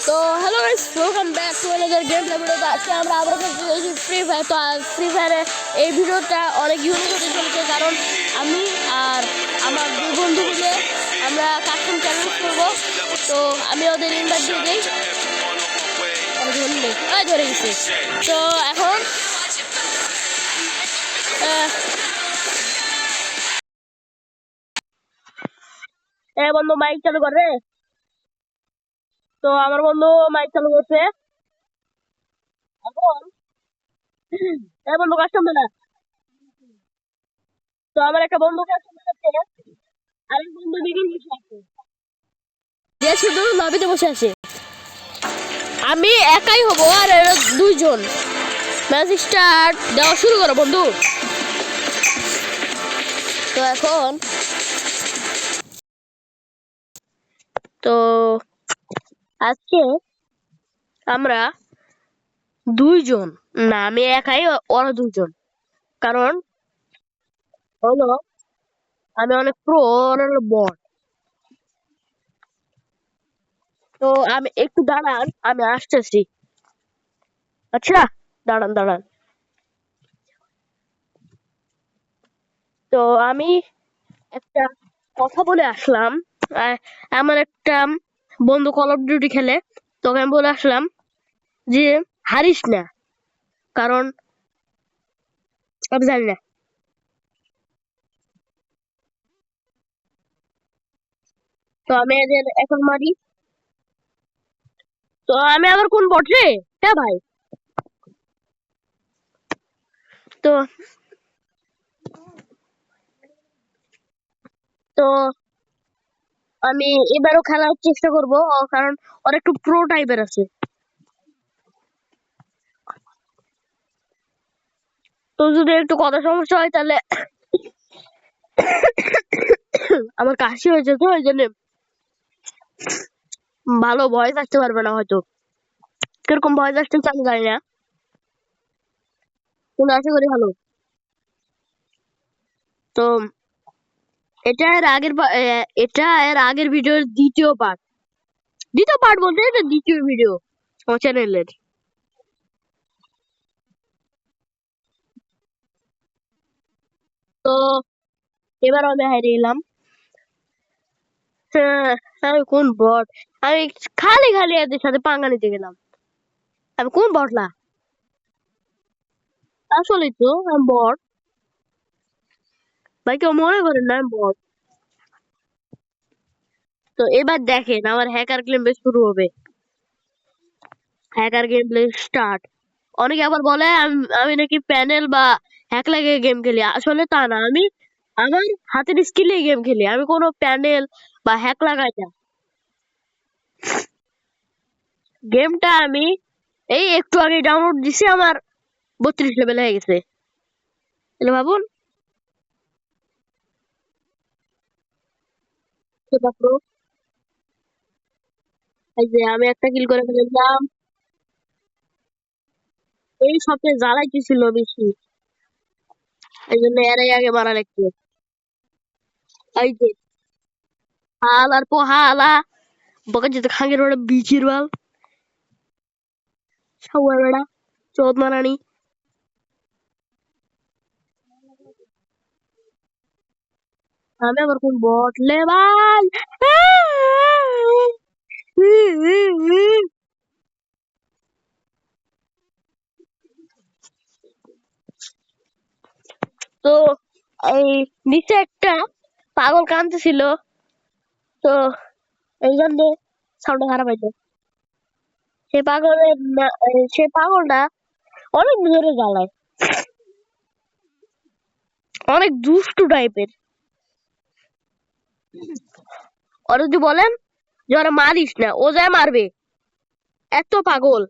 তো hello guys, welcome back to another game play video. আজকে আমরা আবার খেলছি ফ্রি ফায়ার। তো ফ্রি ফায়ারে এই ভিডিওটা অনেক ইউনিক হতে চলেছে, কারণ আমি আর আমার দুই বন্ধু মিলে আমরা কাস্টম চ্যালেঞ্জ করবো। তো আমি ওদের ইনভাইট দিয়ে দিই। ধরে গেছি। তো এখন বন্ধু মাইক চালু করে। তো আমার বন্ধু মাইক চালু করছে। এখন বন্ধু কাস্টম না। তো আমার একটা বন্ধু কাস্টম আছে, আরেক বন্ধু দিকে বসে আছে, যে শুধু লবিতে বসে আছে। আমি একাই হব আর এরা দুইজন। ম্যাচ স্টার্ট দেওয়া শুরু করো বন্ধু। তো এখন তো আজকে আমরা দুইজন না, আমি একাই, ওরা দুইজন। কারণ হলো আমি অনেক প্রো, ওরা হলো বট। তো আমি একটু দাঁড়ান, আমি আসতেছি। আচ্ছা দাঁড়ান দাঁড়ান। তো আমি একটা কথা বলে আসলাম। আমার একটা বন্ধু কল অফ ডিউটি খেলে, তোকে আমি বলে আসলাম যে হারিস না, কারণ আমি জানি না। তো আমি এদের এখন মারি। তো আমি আবার কোন বট রে? হ্যাঁ ভাই। তো তো আমি এবারও খেলার চেষ্টা করব, কারণ ওর একটু প্রো টাইপের আছে। তো যদি একটু কথা সমস্যা হয় তাহলে আমার কাশি হয়েছে, তো ওই জন্য ভালো ভয়েস আসতে পারবে না হয়তো। কিরকম ভয়েস আসতেছে আমি জানি না, কিন্তু আশা করি ভালো। তো এটা এর আগের ভিডিওর দ্বিতীয় পার্ট বলতে এটা দ্বিতীয় ভিডিও আমার চ্যানেলের। তো এবার আমি হারিয়ে এলাম। আমি কোন বট? আমি খালি খালি এদের সাথে পাঙ্গা নিতে গেলাম। আমি কোন বটলা? আসলে তো আমি বট ভাই, কেউ মনে করেন না আমি বট। তো এবার দেখেন আমার হ্যাকার গেম প্লে শুরু হবে। Hacker game play start. অনেকে আবার বলে আমি নাকি প্যানেল বা হ্যাক লাগিয়ে গেম খেলি। আসলে তা না, আমি আমার হাতের স্কিলে গেম খেলি, আমি কোনো প্যানেল বা হ্যাক লাগাই না। গেমটা আমি এই একটু আগে ডাউনলোড দিছি, আমার 32 লেভেল হয়ে গেছে। তাহলে ভাবুন। তারপর এই যে আমি একটা কিল করে ফেললাম। এই সবচেয়ে জ্বালাইতেছিল বেশি, এই জন্য এরাই আগে মারা লাগছে। এই যে হালার পো হালা, বকে যেতে খাঙ্গের ওটা বিচির বাল, সাউয়ার বেড়া, চোদ মারানি। আমি আবার কোন বট লে ভাই? তো এই নিচে একটা পাগল কাঁদতেছিল, তো এই জন্য সাউন্ড খারাপ হইতো। সে পাগলটা অনেক জোরে জ্বালায়, অনেক দুষ্টু টাইপের। ওরা যদি বলেন যে ওরা মারিস না, ও যায় মারবে, এত পাগল।